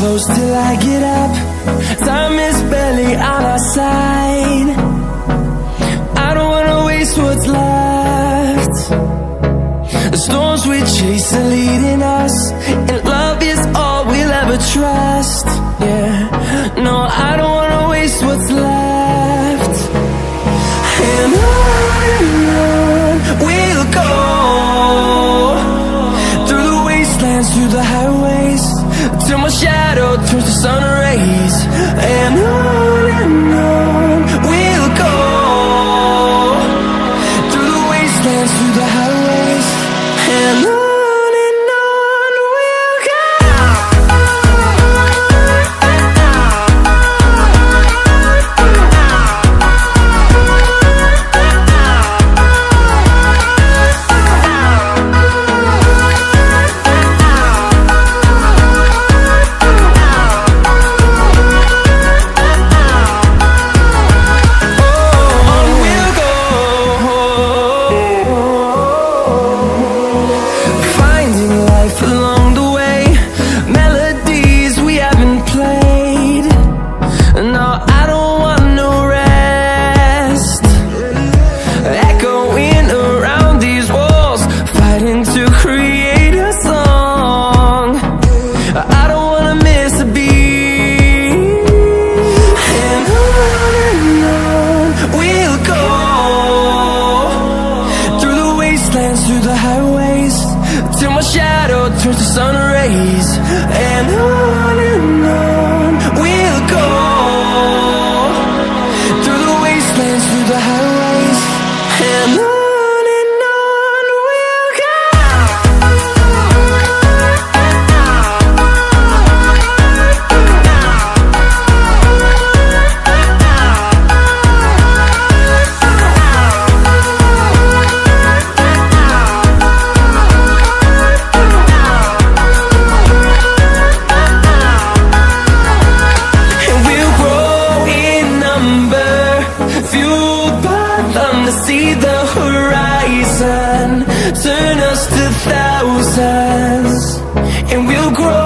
close till I get up. Time is barely on our side. I don't wanna waste what's left. The storms we chase are leading us, and love is all we'll ever trust. Yeah, no, I don't wanna waste what's left. And on we'll go, through the wastelands, through the highways, till my shadow turns to sun rays. And on we'll go, through the wastelands, through the highways, and on we'll go. To create a song, I don't wanna miss a beat. And on we'll go, through the wastelands, through the highways, till my shadow turns to sun rays. And on we'll go, through the wastelands, through the highways, and on. See the horizon turn us to thousands, and we'll grow